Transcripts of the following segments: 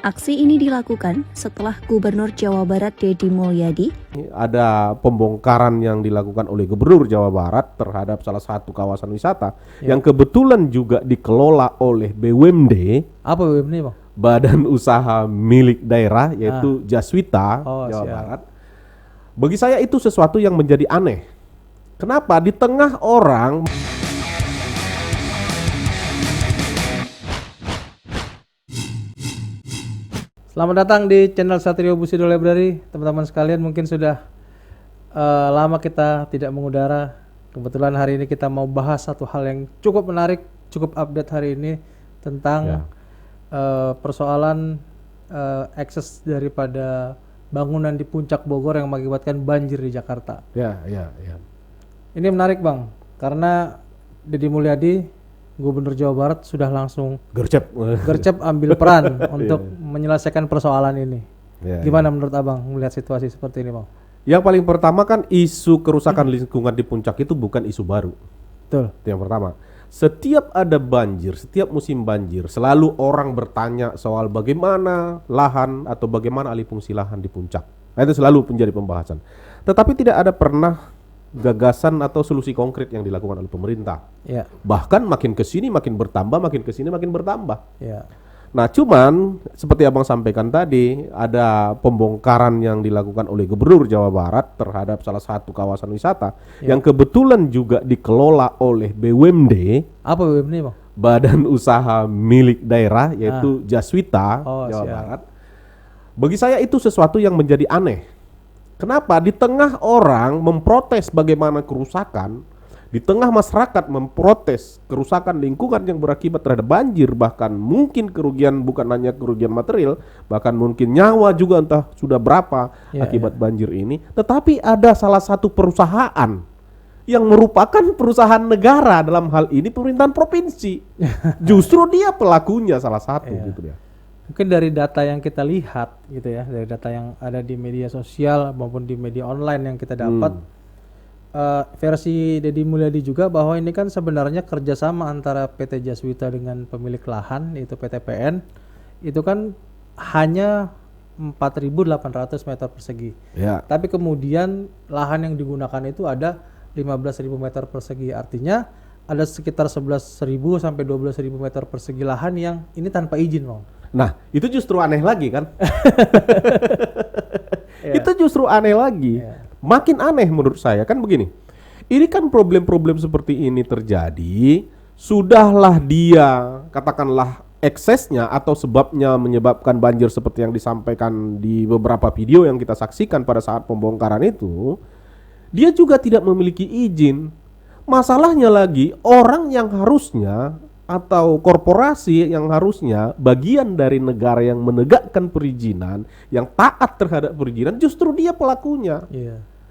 Aksi ini dilakukan setelah Gubernur Jawa Barat Deddy Mulyadi ada pembongkaran yang dilakukan oleh Gubernur Jawa Barat terhadap salah satu kawasan wisata yang kebetulan juga dikelola oleh BUMD. Apa BUMD, Bang? Badan Usaha Milik Daerah, yaitu Jaswita Jawa siap. Barat. Bagi saya itu sesuatu yang menjadi aneh. Kenapa di tengah orang Selamat datang di channel Satrio Bushido Library. Teman-teman sekalian, mungkin sudah lama kita tidak mengudara. Kebetulan hari ini kita mau bahas satu hal yang cukup menarik, cukup update hari ini tentang persoalan akses daripada bangunan di Puncak Bogor yang mengakibatkan banjir di Jakarta. Ya. Ini menarik, Bang, karena Deddy Mulyadi, Gubernur Jawa Barat, sudah langsung gercep ambil peran untuk menyelesaikan persoalan ini. Gimana menurut Abang melihat situasi seperti ini, Bang? Yang paling pertama kan isu kerusakan lingkungan di puncak itu bukan isu baru. Betul. Itu yang pertama. Setiap ada banjir, setiap musim banjir, selalu orang bertanya soal bagaimana lahan atau bagaimana alih fungsi lahan di puncak. Nah, itu selalu menjadi pembahasan. Tetapi tidak ada pernah gagasan atau solusi konkret yang dilakukan oleh pemerintah. Ya. Bahkan makin kesini makin bertambah, makin kesini makin bertambah. Ya. Nah, cuman seperti Abang sampaikan tadi, ada pembongkaran yang dilakukan oleh Gubernur Jawa Barat terhadap salah satu kawasan wisata yang kebetulan juga dikelola oleh BUMD. Apa BUMD, Bang? Badan Usaha Milik Daerah, yaitu Jaswita Jawa Barat. Bagi saya itu sesuatu yang menjadi aneh. Kenapa? Di tengah orang memprotes bagaimana kerusakan, di tengah masyarakat memprotes kerusakan lingkungan yang berakibat terhadap banjir, bahkan mungkin kerugian bukan hanya kerugian material, bahkan mungkin nyawa juga entah sudah berapa akibat banjir ini. Tetapi ada salah satu perusahaan yang merupakan perusahaan negara, dalam hal ini pemerintahan provinsi. Justru dia pelakunya salah satu gitu ya. Mungkin dari data yang kita lihat gitu ya, dari data yang ada di media sosial maupun di media online yang kita dapat, versi Deddy Mulyadi juga bahwa ini kan sebenarnya kerjasama antara PT Jaswita dengan pemilik lahan, yaitu PT PN, itu kan hanya 4.800 meter persegi. Tapi kemudian lahan yang digunakan itu ada 15.000 meter persegi, artinya ada sekitar 11.000 sampai 12.000 meter persegi lahan yang ini tanpa izin, Bang. Nah, itu justru aneh lagi kan? Itu justru aneh lagi. Makin aneh menurut saya kan begini. Ini kan problem-problem seperti ini terjadi, sudahlah dia katakanlah eksesnya atau sebabnya menyebabkan banjir seperti yang disampaikan di beberapa video yang kita saksikan pada saat pembongkaran itu, dia juga tidak memiliki izin. Masalahnya lagi, orang yang harusnya atau korporasi yang harusnya bagian dari negara yang menegakkan perizinan, yang taat terhadap perizinan, justru dia pelakunya.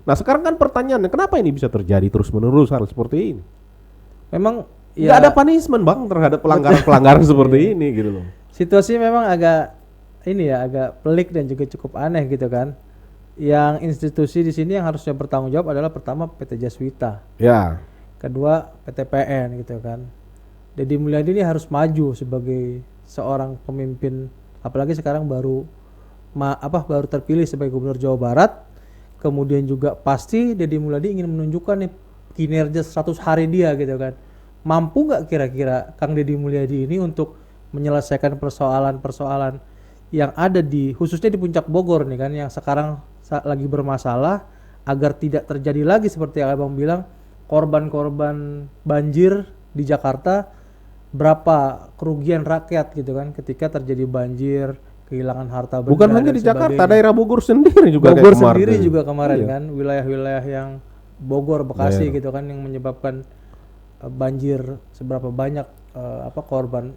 Nah, sekarang kan pertanyaannya, kenapa ini bisa terjadi terus-menerus hal seperti ini? Memang nggak ada punishment, Bang, terhadap pelanggaran-pelanggaran seperti ini gitu loh. Situasi memang agak agak pelik dan juga cukup aneh gitu kan. Yang institusi di sini yang harusnya bertanggung jawab adalah pertama PT Jaswita. Kedua PT PN gitu kan. Deddy Mulyadi ini harus maju sebagai seorang pemimpin, apalagi sekarang baru terpilih sebagai Gubernur Jawa Barat. Kemudian juga pasti Deddy Mulyadi ingin menunjukkan nih kinerja 100 hari dia gitu kan. Mampu nggak kira-kira Kang Deddy Mulyadi ini untuk menyelesaikan persoalan-persoalan yang ada khususnya di Puncak Bogor nih kan, yang sekarang lagi bermasalah, agar tidak terjadi lagi seperti yang Abang bilang, korban-korban banjir di Jakarta, berapa kerugian rakyat gitu kan ketika terjadi banjir, kehilangan harta benda. Bukan hanya di Jakarta, daerah Bogor sendiri juga kemarin kan, wilayah-wilayah yang Bogor, Bekasi gitu kan, yang menyebabkan banjir, seberapa banyak korban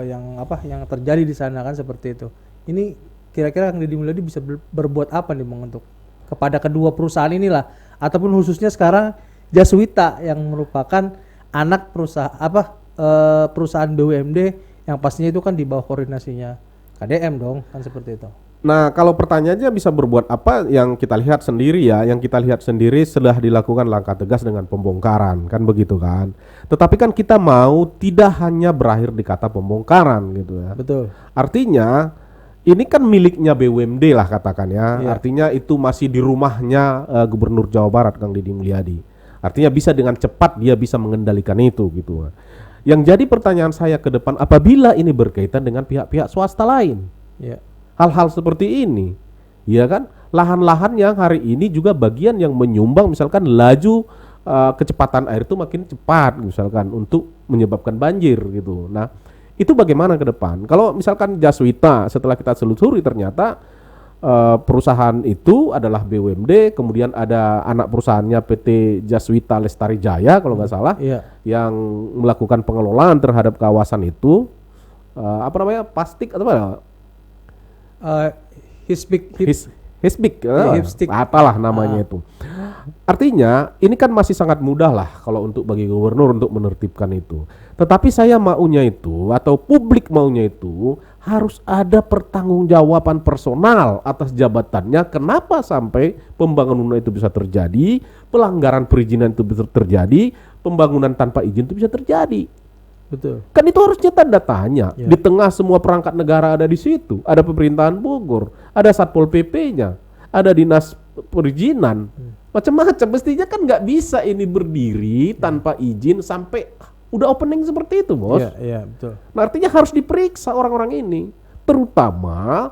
yang terjadi di sana kan, seperti itu. Ini kira-kira Deddy Mulyadi bisa berbuat apa nih, Bang, untuk kepada kedua perusahaan inilah, ataupun khususnya sekarang Jaswita yang merupakan anak perusahaan BUMD yang pastinya itu kan di bawah koordinasinya KDM dong kan, seperti itu. Nah, kalau pertanyaannya bisa berbuat apa, yang kita lihat sendiri setelah dilakukan langkah tegas dengan pembongkaran kan, begitu kan. Tetapi kan kita mau tidak hanya berakhir di kata pembongkaran gitu ya. Betul. Artinya ini kan miliknya BUMD lah katakan ya. Iya. Artinya itu masih di rumahnya Gubernur Jawa Barat Kang Deddy Mulyadi. Artinya bisa dengan cepat dia bisa mengendalikan itu gitu. Yang jadi pertanyaan saya ke depan, apabila ini berkaitan dengan pihak-pihak swasta lain, Iya. hal-hal seperti ini, ya kan, lahan-lahan yang hari ini juga bagian yang menyumbang misalkan laju kecepatan air itu makin cepat misalkan untuk menyebabkan banjir gitu. Nah, itu bagaimana ke depan? Kalau misalkan Jaswita setelah kita selusuri ternyata perusahaan itu adalah BUMD, kemudian ada anak perusahaannya PT Jaswita Lestari Jaya kalau nggak salah, Iya. yang melakukan pengelolaan terhadap kawasan itu, apa namanya, plastik atau apa? Hisbik, Hipstik. apalah namanya itu. Artinya ini kan masih sangat mudah lah kalau untuk bagi gubernur untuk menertibkan itu. Tetapi saya maunya itu atau publik maunya itu harus ada pertanggungjawaban personal atas jabatannya. Kenapa sampai pembangunan itu bisa terjadi, pelanggaran perizinan itu bisa terjadi, pembangunan tanpa izin itu bisa terjadi. Betul. Kan itu harusnya tanda tanya. Ya. Di tengah semua perangkat negara ada di situ. Ada pemerintahan Bogor, ada Satpol PP-nya, ada dinas perizinan, macam-macam. Mestinya kan nggak bisa ini berdiri tanpa izin sampai udah opening seperti itu, bos. Iya, iya, betul. Nah, artinya harus diperiksa orang-orang ini, terutama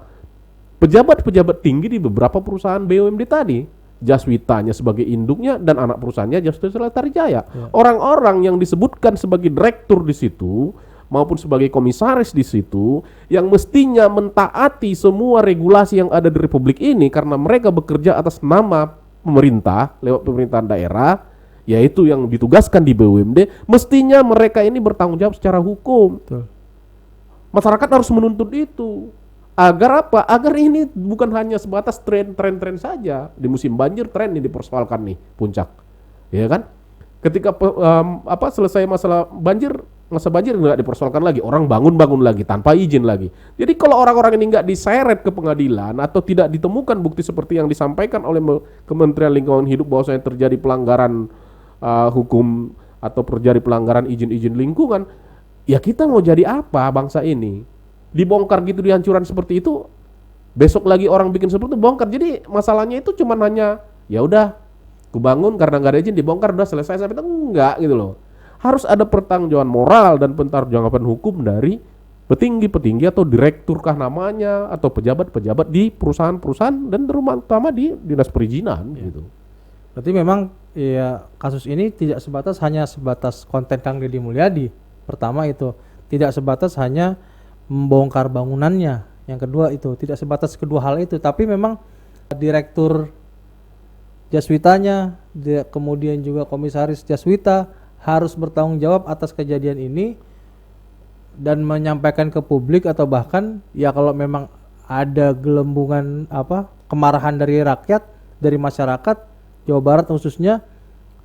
pejabat-pejabat tinggi di beberapa perusahaan BUMD tadi. Jaswitanya sebagai induknya dan anak perusahaannya Jaswita Lestari Jaya. Orang-orang yang disebutkan sebagai direktur di situ maupun sebagai komisaris di situ yang mestinya mentaati semua regulasi yang ada di Republik ini karena mereka bekerja atas nama pemerintah lewat pemerintahan daerah, yaitu yang ditugaskan di BUMD, mestinya mereka ini bertanggung jawab secara hukum. Betul. Masyarakat harus menuntut itu. Agar apa? Agar ini bukan hanya sebatas tren saja. Di musim banjir tren ini dipersoalkan nih puncak, ya kan? Ketika selesai masa banjir nggak dipersoalkan lagi, orang bangun lagi tanpa izin lagi. Jadi kalau orang-orang ini nggak diseret ke pengadilan atau tidak ditemukan bukti seperti yang disampaikan oleh Kementerian Lingkungan Hidup bahwasanya terjadi pelanggaran hukum atau terjadi pelanggaran izin-izin lingkungan, ya kita mau jadi apa bangsa ini? Dibongkar gitu di hancuran seperti itu, besok lagi orang bikin seperti itu bongkar. Jadi masalahnya itu cuma hanya ya udah kebangun karena nggak ada izin dibongkar udah selesai sampai itu enggak gitu loh. Harus ada pertanggungjawaban moral dan pertanggungjawaban hukum dari petinggi-petinggi atau direkturkah namanya atau pejabat-pejabat di perusahaan-perusahaan dan terutama di dinas perizinan gitu. Berarti memang ya kasus ini tidak hanya sebatas konten Kang Deddy Mulyadi. Pertama itu tidak sebatas hanya membongkar bangunannya. Yang kedua itu tidak sebatas kedua hal itu, tapi memang direktur Jaswitanya, kemudian juga komisaris Jaswita harus bertanggung jawab atas kejadian ini dan menyampaikan ke publik atau bahkan ya kalau memang ada gelembungan kemarahan dari rakyat, dari masyarakat Jawa Barat khususnya,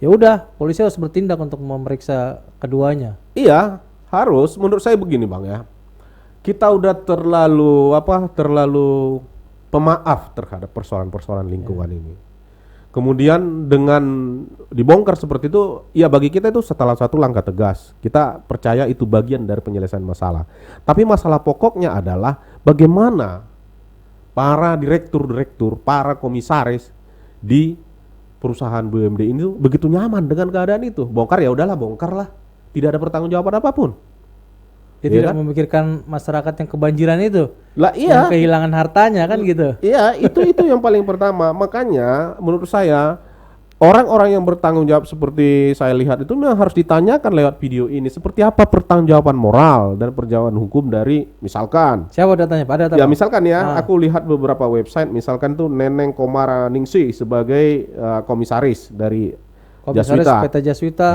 ya udah polisi harus bertindak untuk memeriksa keduanya. Iya, harus. Menurut saya begini, Bang ya. Kita udah terlalu pemaaf terhadap persoalan-persoalan lingkungan ini. Kemudian dengan dibongkar seperti itu, ya bagi kita itu setelah satu langkah tegas. Kita percaya itu bagian dari penyelesaian masalah. Tapi masalah pokoknya adalah bagaimana para direktur, para komisaris di perusahaan BUMD ini begitu nyaman dengan keadaan itu. Bongkar ya udahlah, bongkar lah. Tidak ada pertanggungjawaban apapun. Dia Iya tidak memikirkan masyarakat yang kebanjiran itu, Lah iya. yang kehilangan hartanya kan gitu. Iya, itu yang paling pertama. Makanya menurut saya orang-orang yang bertanggung jawab seperti saya lihat itu memang harus ditanyakan lewat video ini seperti apa pertanggungjawaban moral dan perjalanan hukum dari misalkan. Siapa datanya? Pak? Ya misalkan ya, aku lihat beberapa website misalkan tuh Neneng Komaraningsih sebagai komisaris dari Komisaris Jaswita. PT Jaswita,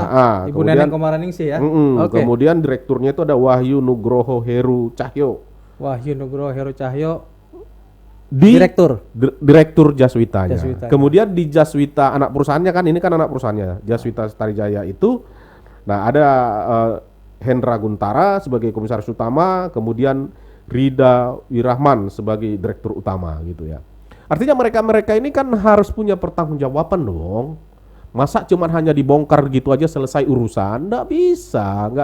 Ibu kemudian, Neneng Komaraningsih ya. Oke. Kemudian direkturnya itu ada Wahyu Nugroho Heru Cahyo. Wahyu Nugroho Heru Cahyo, Direktur Jaswitanya. Jaswita. Kemudian di Jaswita anak perusahaannya kan ini kan anak perusahaannya Jaswita Lestari Jaya itu. Nah ada Hendra Guntara sebagai komisaris utama, kemudian Rida Wirahman sebagai direktur utama gitu ya. Artinya mereka ini kan harus punya pertanggungjawaban dong. Masa cuma hanya dibongkar gitu aja selesai urusan? Nggak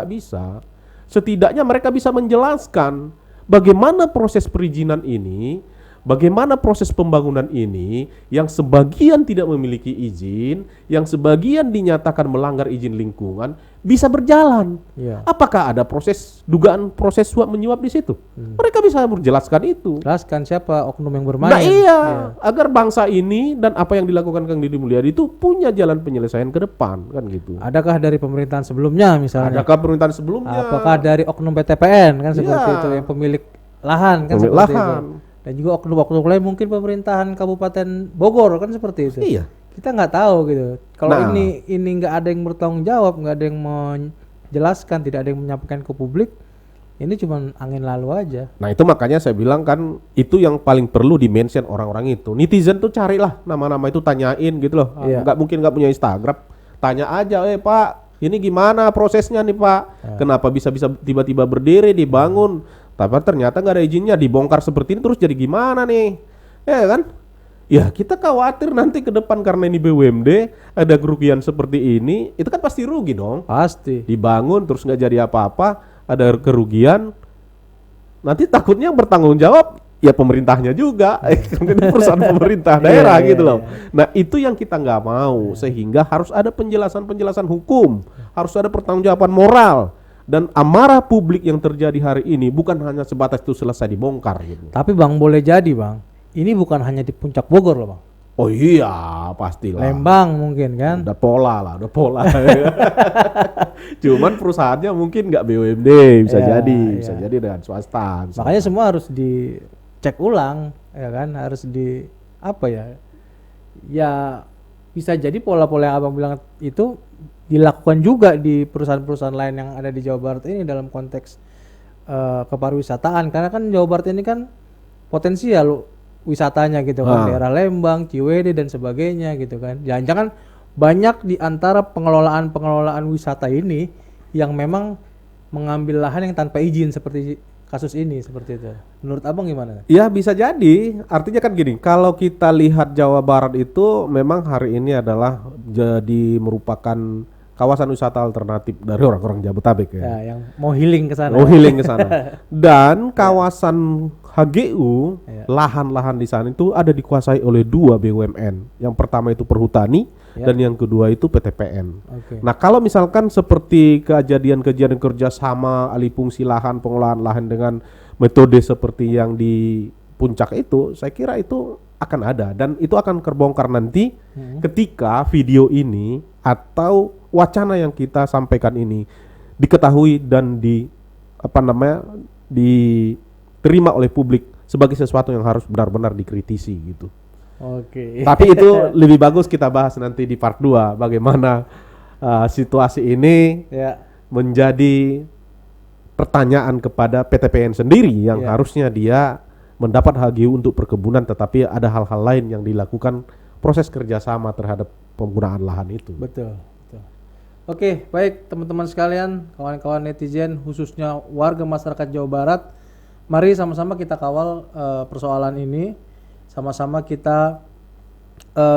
bisa. Setidaknya mereka bisa menjelaskan bagaimana proses perizinan ini, bagaimana proses pembangunan ini yang sebagian tidak memiliki izin, yang sebagian dinyatakan melanggar izin lingkungan bisa berjalan. Iya. Apakah ada dugaan proses suap menyuap di situ? Mereka bisa menjelaskan itu. Jelaskan siapa oknum yang bermain. Nah iya, agar bangsa ini dan apa yang dilakukan Kang Deddy Mulyadi itu punya jalan penyelesaian ke depan, kan gitu. Adakah dari pemerintahan sebelumnya misalnya? Adakah pemerintahan sebelumnya? Apakah dari oknum PTPN kan seperti itu yang pemilik lahan kan Pemilik seperti lahan. itu. Dan juga oknum-oknum lain mungkin pemerintahan Kabupaten Bogor kan seperti itu. Iya. Kita nggak tahu gitu. Kalau Nah. ini nggak ada yang bertanggung jawab, nggak ada yang menjelaskan, tidak ada yang menyampaikan ke publik, ini cuma angin lalu aja. Nah itu makanya saya bilang kan itu yang paling perlu di-mention orang-orang itu. Netizen tuh carilah nama-nama itu, tanyain gitu loh. Iya. Nggak punya Instagram, tanya aja, Pak, ini gimana prosesnya nih Pak? Kenapa bisa tiba-tiba berdiri dibangun? Tapi ternyata nggak ada izinnya, dibongkar seperti ini terus jadi gimana nih? Ya kan? Ya kita khawatir nanti ke depan karena ini BUMD ada kerugian seperti ini, itu kan pasti rugi dong. Pasti. Dibangun terus nggak jadi apa-apa, ada kerugian, nanti takutnya yang bertanggung jawab ya pemerintahnya juga, ini perusahaan pemerintah daerah gitu loh. Nah itu yang kita nggak mau, sehingga harus ada penjelasan hukum, harus ada pertanggungjawaban moral, dan amarah publik yang terjadi hari ini bukan hanya sebatas itu selesai dibongkar gitu. Tapi Bang, boleh jadi Bang, ini bukan hanya di Puncak Bogor loh Bang. Oh iya pastilah. Lembang mungkin kan. Udah pola. Cuman perusahaannya mungkin nggak BUMD, bisa jadi dengan swasta. Makanya semua harus dicek ulang, ya kan? Harus ya bisa jadi pola-pola yang Abang bilang itu dilakukan juga di perusahaan-perusahaan lain yang ada di Jawa Barat ini dalam konteks kepariwisataan. Karena kan Jawa Barat ini kan potensial wisatanya gitu kan, daerah Lembang, Ciwidey dan sebagainya gitu kan. Jangan-jangan banyak di antara pengelolaan wisata ini yang memang mengambil lahan yang tanpa izin seperti kasus ini, seperti itu. Menurut Abang gimana? Ya bisa jadi, artinya kan gini, kalau kita lihat Jawa Barat itu memang hari ini adalah jadi merupakan kawasan wisata alternatif dari orang-orang Jabodetabek Ya, yang mau healing ke sana. Dan kawasan HGU, lahan-lahan di sana itu ada dikuasai oleh 2 BUMN. Yang pertama itu Perhutani dan yang kedua itu PTPN. Nah, kalau misalkan seperti kejadian-kejadian kerjasama alih fungsi lahan, pengelolaan lahan dengan metode seperti yang di Puncak itu, saya kira itu akan ada dan itu akan terbongkar nanti ketika video ini atau wacana yang kita sampaikan ini diketahui dan diterima oleh publik sebagai sesuatu yang harus benar-benar dikritisi gitu. Tapi itu lebih bagus kita bahas nanti di part 2 bagaimana situasi ini menjadi pertanyaan kepada PTPN sendiri yang harusnya dia mendapat HGU untuk perkebunan, tetapi ada hal-hal lain yang dilakukan proses kerjasama terhadap penggunaan lahan itu. Betul. Oke, baik teman-teman sekalian, kawan-kawan netizen, khususnya warga masyarakat Jawa Barat, mari sama-sama kita kawal persoalan ini, sama-sama kita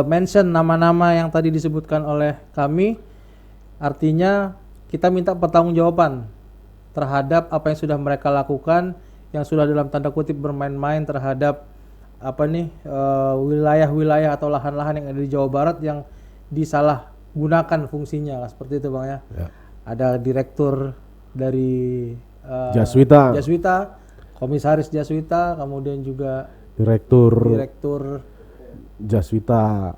mention nama-nama yang tadi disebutkan oleh kami. Artinya kita minta pertanggungjawaban terhadap apa yang sudah mereka lakukan, yang sudah dalam tanda kutip bermain-main terhadap wilayah-wilayah atau lahan-lahan yang ada di Jawa Barat yang disalahgunakan fungsinya lah, seperti itu Bang ya. Ada direktur dari Jaswita, komisaris Jaswita, kemudian juga direktur Jaswita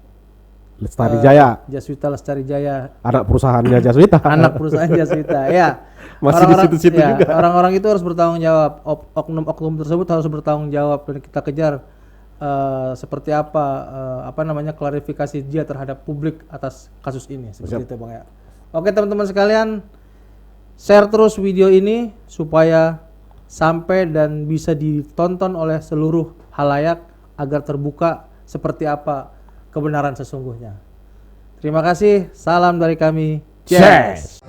Lestari Jaya. Jaswita Lestari Jaya. Anak perusahaannya Jaswita. Anak perusahaan Jaswita. Ya. Masih di situ-situ juga. Orang-orang itu harus bertanggung jawab. Oknum-oknum tersebut harus bertanggung jawab dan kita kejar seperti apa klarifikasi dia terhadap publik atas kasus ini. Seperti itu Bang ya. Oke teman-teman sekalian, share terus video ini supaya sampai dan bisa ditonton oleh seluruh halayak agar terbuka seperti apa kebenaran sesungguhnya. Terima kasih, salam dari kami. Cheers.